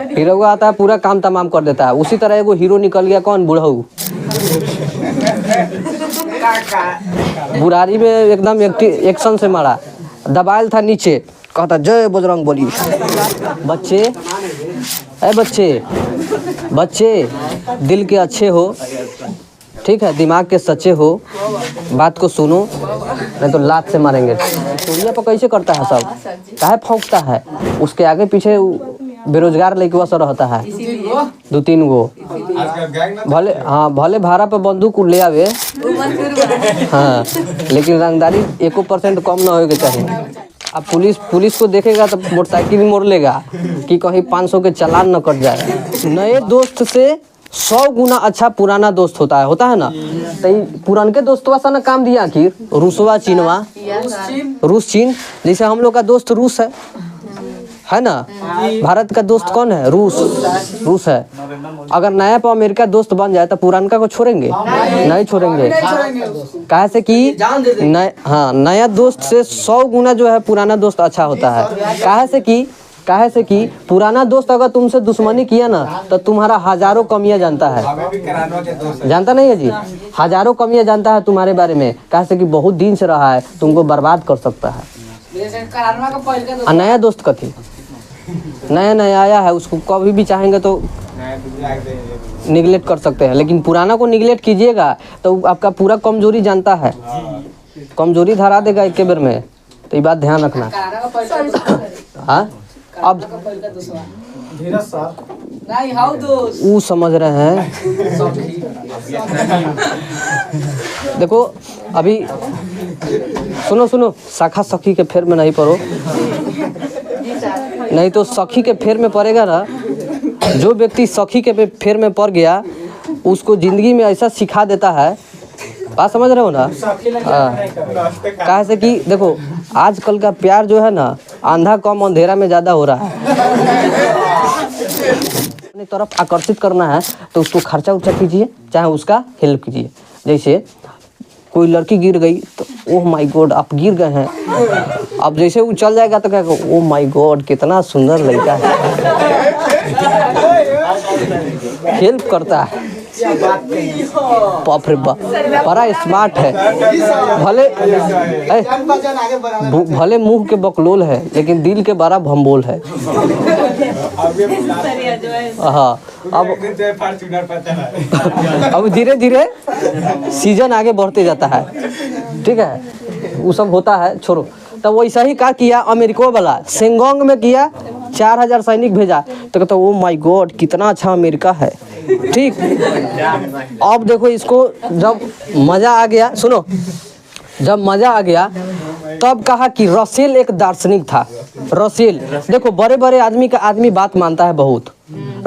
Hero आता है पूरा काम तमाम कर देता है। उसी तरह एगो हीरो निकल गया, कौन, बुढ़ऊ। बुढ़ारी में एकदम एक्शन से मारा, दबायल था नीचे, कहता जय बजरंग बली। बच्चे, अरे बच्चे दिल के अच्छे हो, ठीक है, दिमाग के सच्चे हो, बात को सुनो, नहीं तो लात से मारेंगे। चोरिया पर कैसे करता है सब, काहे फौंकता है, उसके आगे पीछे बेरोजगार लड़का सब रहता है, 2-3 गो। भले भाड़ा पे बंदूक ले आवे, हाँ, लेकिन रंगदारी 1% कम ना होके चाहिए। अब पुलिस को देखेगा तो मोटरसाइकिल मोड़ लेगा कि कहीं 500 के चालान न कट जाए। नए दोस्त से 100 गुना अच्छा पुराना दोस्त होता है ना। तो पुराने दोस्तवा सा ना काम दिया आखिर, रूसवा चीनवा, रूस चीन, जैसे हम लोग का दोस्त रूस है ना। भारत का दोस्त कौन है, रूस है। अगर नया पर अमेरिका दोस्त बन जाए तो पुरानका को छोड़ेंगे, नहीं छोड़ेंगे। काहे से कि नया दोस्त से 100 गुना जो है पुराना दोस्त अच्छा होता है। काहे से कि पुराना दोस्त अगर तुमसे दुश्मनी किया ना तो तुम्हारा हजारों कमियां जानता है, जानता नहीं है जी, हजारों कमियां जानता है तुम्हारे बारे में। काहे से कि बहुत दिन से रहा है, तुमको बर्बाद कर सकता है। नया दोस्त कथी, नया आया है, उसको कभी भी चाहेंगे तो निगलेक्ट कर सकते हैं, लेकिन पुराना को निगलेक्ट कीजिएगा तो आपका पूरा कमजोरी जानता है, कमजोरी धरा देगा एक बेर में। तो ये बात ध्यान रखना। हाँ, अब वो समझ रहे हैं। देखो अभी सुनो, शाखा सखी के फेर में नहीं पड़ो, नहीं तो सखी के फेर में पड़ेगा ना। जो व्यक्ति सखी के फेर में पड़ गया उसको जिंदगी में ऐसा सिखा देता है, बात समझ रहे हो ना। कहा से कि देखो आजकल का प्यार जो है ना, अंधा कम अंधेरा में ज़्यादा हो रहा है। अपनी तरफ आकर्षित करना है तो उसको खर्चा उर्चा कीजिए, चाहे उसका हेल्प कीजिए। जैसे कोई लड़की गिर गई तो ओह माय गॉड आप गिर गए हैं, अब जैसे वो चल जाएगा तो कहेगा ओह माय गॉड कितना सुंदर लड़का है, हेल्प करता है। बाप रे बाप, बड़ा स्मार्ट है। भले मुंह के बकलोल है लेकिन दिल के बड़ा भंबोल है। हाँ, अब धीरे धीरे सीजन आगे बढ़ते जाता है, ठीक है, वो सब होता है, छोड़ो। तो वैसा ही क्या किया अमेरिका वाला, सेंगोंग में किया, 4000 सैनिक भेजा, तो कहता ओ माय गॉड कितना अच्छा अमेरिका है, ठीक। अब देखो इसको जब मजा आ गया, सुनो, जब मजा आ गया तब कहा कि रसेल एक दार्शनिक था। रसेल, देखो बड़े बड़े आदमी बात मानता है बहुत।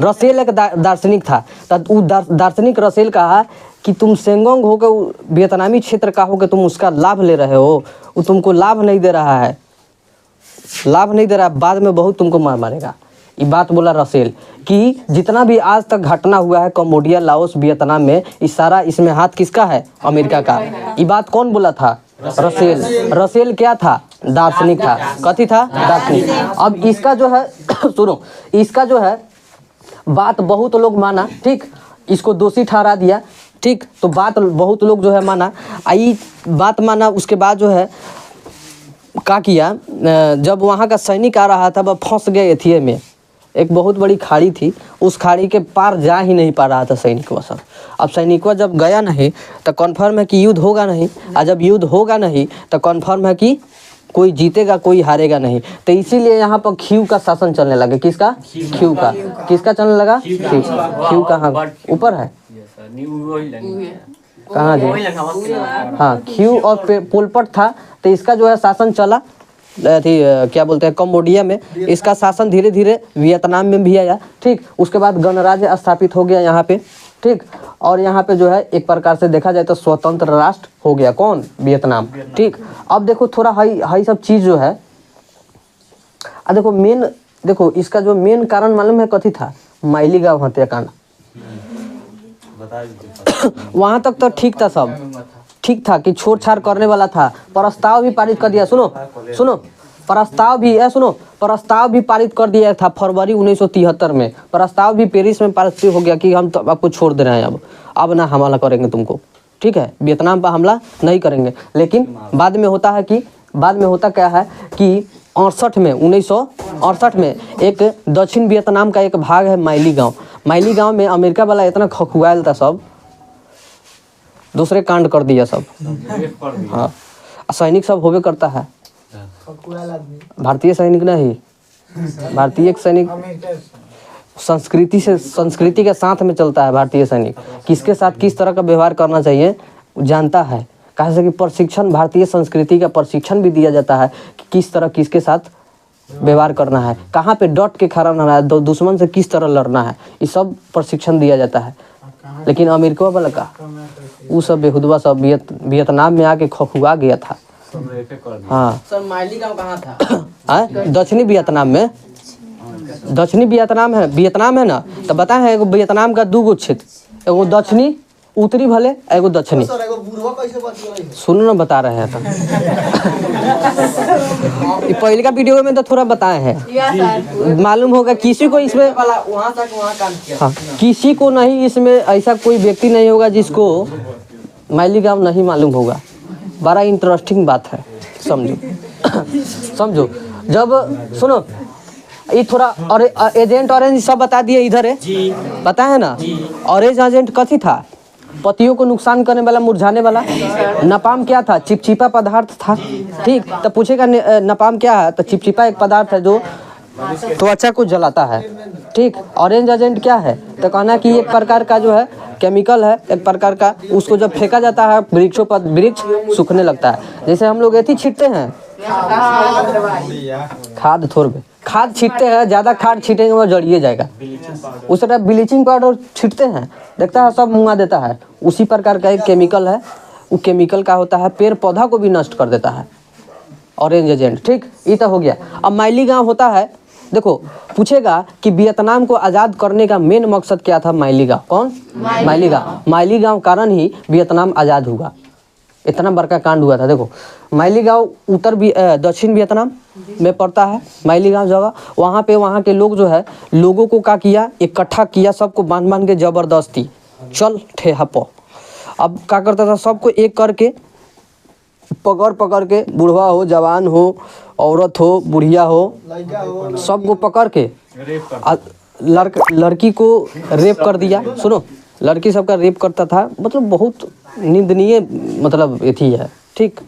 रसेल एक दार्शनिक था, तो दार्शनिक रसेल कहा कि तुम सेंगोंग होकर वियतनामी क्षेत्र का होकर तुम उसका लाभ ले रहे हो, वो तुमको लाभ नहीं दे रहा है, बाद में बहुत तुमको मारेगा। ये बात बोला रसेल कि जितना भी आज तक घटना हुआ है कम्बोडिया, लाओस, वियतनाम में, इस सारा इसमें हाथ किसका है, अमेरिका का। ये बात कौन बोला था, रसेल। रसेल क्या था, दार्शनिक था। कथी था, दार्शनिक। अब इसका जो है सुनो, इसका जो है बात बहुत लोग माना, ठीक, इसको दोषी ठहरा दिया, ठीक, तो बात बहुत लोग जो है माना, आई बात माना। उसके बाद जो है क्या किया, जब वहाँ का सैनिक आ रहा था वह फंस गए एथिए में, एक बहुत बड़ी खाड़ी थी, उस खाड़ी के पार जा ही नहीं पा रहा था सैनिकवा सब। अब सैनिकवा जब गया नहीं तो कन्फर्म है कि युद्ध होगा नहीं, और जब युद्ध होगा नहीं तो कन्फर्म है कि कोई जीतेगा कोई हारेगा नहीं। तो इसीलिए यहाँ पर खीव का शासन चलने लगा। किसका, खीव का। किसका चलने लगा, खीव कहाँ ऊपर है, कहाँ जी, हाँ, खीव और पोलपट था। तो इसका जो है शासन चला थी, क्या बोलते हैं, कम्बोडिया में। इसका शासन धीरे धीरे वियतनाम में भी आया, ठीक। उसके बाद गणराज्य स्थापित हो गया यहाँ पे, ठीक। और यहाँ पे जो है एक प्रकार से देखा जाए तो स्वतंत्र राष्ट्र हो गया, कौन, वियतनाम, ठीक। अब देखो थोड़ा हाई सब चीज़ जो है, देखो मेन, देखो इसका जो मेन कारण मालूम है कथी था, माइलीगांव हत्याकांड। वहाँ तक तो ठीक था, सब ठीक था कि छोड़ छाड़ करने वाला था, प्रस्ताव भी पारित कर दिया। सुनो प्रस्ताव भी सुनो, प्रस्ताव भी पारित कर दिया था फरवरी 1973 में। प्रस्ताव भी पेरिस में पारित हो गया कि हम तो आपको छोड़ दे रहे हैं, अब ना हमला करेंगे तुमको, ठीक है, वियतनाम पर हमला नहीं करेंगे। लेकिन बाद में होता क्या है कि 68 में 1968 में एक दक्षिण वियतनाम का एक भाग है माइली गांव में अमेरिका वाला इतना खखुआल था, सब दूसरे कांड कर दिया सब। हाँ, सैनिक सब होवे करता है, भारतीय सैनिक नहीं, भारतीय सैनिक संस्कृति के साथ में चलता है। भारतीय सैनिक किसके साथ किस तरह का व्यवहार करना चाहिए जानता है, कहा से कि प्रशिक्षण, भारतीय संस्कृति का प्रशिक्षण भी दिया जाता है कि किस तरह किसके साथ व्यवहार करना है, कहाँ पे डट के खड़ा रहना है, दुश्मन से किस तरह लड़ना है, ये सब प्रशिक्षण दिया जाता है। लेकिन अमेरिका वाला का वो सब बेहुदवा सब वियतनाम में आके खखुआ गया था। हाँ सर, माइली गांव कहाँ था? दक्षिणी वियतनाम में, दक्षिणी वियतनाम है ना, तो बताए हैं एगो वियतनाम का 2 गो क्षेत्र, एगो दक्षिणी उत्तरी भले, एगो दक्षिणी। सुनो ना, बता रहे हैं तो पहले का वीडियो में तो थोड़ा बताए हैं, मालूम होगा किसी को इसमें वहाँ तक वहाँ काम किया। हाँ, किसी को नहीं इसमें ऐसा कोई व्यक्ति नहीं होगा जिसको माइली गांव नहीं मालूम होगा। बड़ा इंटरेस्टिंग बात है, समझो। जब सुनो, ये थोड़ा और एजेंट ऑरेंज सब बता दिए इधर है, पता है ना। ऑरेंज एजेंट कथी था? पतियों को नुकसान करने वाला, मुरझाने वाला। नपाम क्या था? चिपचिपा पदार्थ था, ठीक। तो पूछेगा नपाम क्या है, तो चिपचिपा एक पदार्थ है जो त्वचा को जलाता है, ठीक। ऑरेंज एजेंट क्या है, तो कहना कि एक प्रकार का जो है केमिकल है, एक प्रकार का, उसको जब फेंका जाता है वृक्षों पर, वृक्ष सूखने लगता है। जैसे हम लोग एथी छींटते हैं खाद, खाद छींटते हैं, ज़्यादा खाद छींटेंगे वो जड़िए जाएगा, उस तरह ब्लीचिंग पाउडर छींटते हैं, देखता है सब मुँगा देता है। उसी प्रकार का एक केमिकल है, वो केमिकल का होता है पेड़ पौधा को भी नष्ट कर देता है, ऑरेंज एजेंट, ठीक। ये तो हो गया। अब माइली गांव होता है, देखो पूछेगा कि वियतनाम को आज़ाद करने का मेन मकसद क्या था? माइली गांव। कौन? माइली गांव कारण ही वियतनाम आज़ाद हुआ, इतना बड़का कांड हुआ था। देखो माइली गांव दक्षिण वियतनाम में पड़ता है, माइली गांव जगह। वहाँ पे वहाँ के लोग जो है, लोगों को क्या किया, इकट्ठा किया, सबको बांध के जबरदस्ती चल ठेहा पो। अब क्या करता था, सबको एक करके पकड़ के, बूढ़वा हो, जवान हो, औरत हो, बुढ़िया हो, सबको पकड़ के लड़की को रेप कर दिया। सुनो, लड़की सबका रेप करता था, मतलब बहुत निंदनीय, मतलब यही है, ठीक।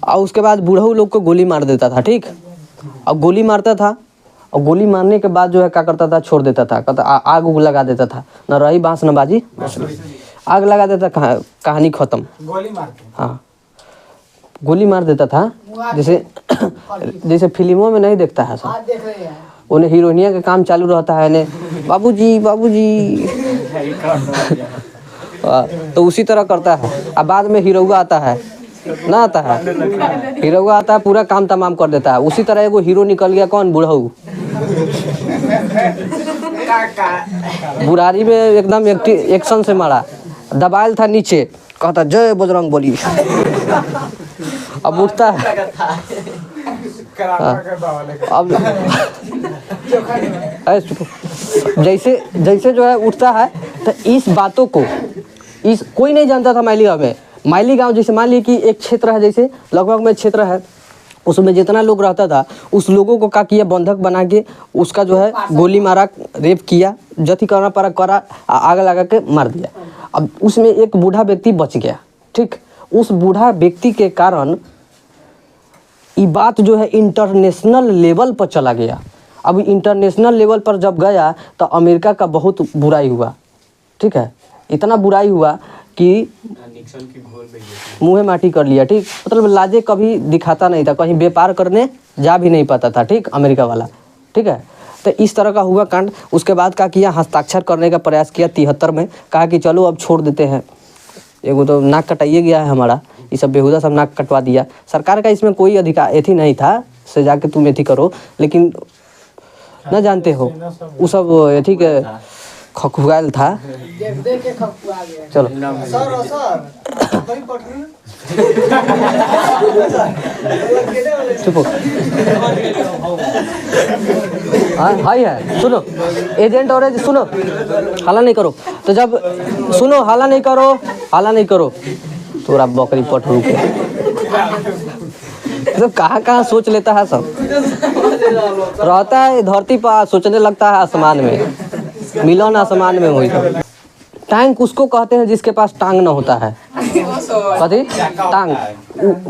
और उसके बाद बूढ़ऊ लोग को गोली मार देता था, ठीक। अब गोली मारता था, और गोली मारने के बाद जो है क्या करता था, छोड़ देता था, कहता आग उग लगा देता था, न रही बांस न बाजी, आग लगा देता, कहानी खत्म। हाँ, गोली मार देता था, जैसे फिल्मों में नहीं देखता है सब, उन्हें हीरोइनिया का काम चालू रहता है ने बाबूजी तो उसी तरह करता है। अब बाद में हीरोगा आता है ना, आता है हीरोगा आता है, पूरा काम तमाम कर देता है। उसी तरह एगो हीरो निकल गया, कौन? बूढ़ऊ। बुढ़ारी में एकदम एक्शन से मारा, दबायल था नीचे, कहता जय बजरंग बली। अब उठता है, अब जैसे जो है उठता है, तो इस बातों को कोई नहीं जानता था माइली गाँव में। माइली गांव जैसे मान लीजिए कि एक क्षेत्र है, जैसे लगभग में क्षेत्र है, उसमें जितना लोग रहता था, उस लोगों को क्या किया, बंधक बना के उसका जो है गोली मारा, रेप किया, जति करना करा, आग लगा के मार दिया। अब उसमें एक बूढ़ा व्यक्ति बच गया, ठीक। उस बूढ़ा व्यक्ति के कारण ये बात जो है इंटरनेशनल लेवल पर चला गया। अब इंटरनेशनल लेवल पर जब गया तो अमेरिका का बहुत बुराई हुआ, ठीक है। इतना बुराई हुआ कि मुँहे माटी कर लिया, ठीक। मतलब लाजे कभी दिखाता नहीं था, कहीं व्यापार करने जा भी नहीं पाता था, ठीक, अमेरिका वाला, ठीक है। तो इस तरह का हुआ कांड। उसके बाद क्या किया, हस्ताक्षर करने का प्रयास किया 73 में, कहा कि चलो अब छोड़ देते हैं, एगो तो नाक कटाइए गया है हमारा, ये सब बेहुदा सब नाक कटवा दिया। सरकार का इसमें कोई अधिकार एथी नहीं था से जाके तुम एथी करो, लेकिन न जानते हो वो सब एथी के खखुआल था। चलो चुप हो। हाँ हाई है, सुनो एजेंट और सुनो, हाला नहीं करो। तो जब सुनो, हाला नहीं करो, हाला नहीं करो। थोड़ा बकरी पटरू के सब कहाँ सोच लेता है, सब रहता है धरती पर, सोचने लगता है आसमान में। मिलन आसमान में हुई। टैंक उसको कहते हैं जिसके पास टांग न होता है। कथी टांग,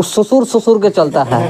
ससुर ससुर के चलता है।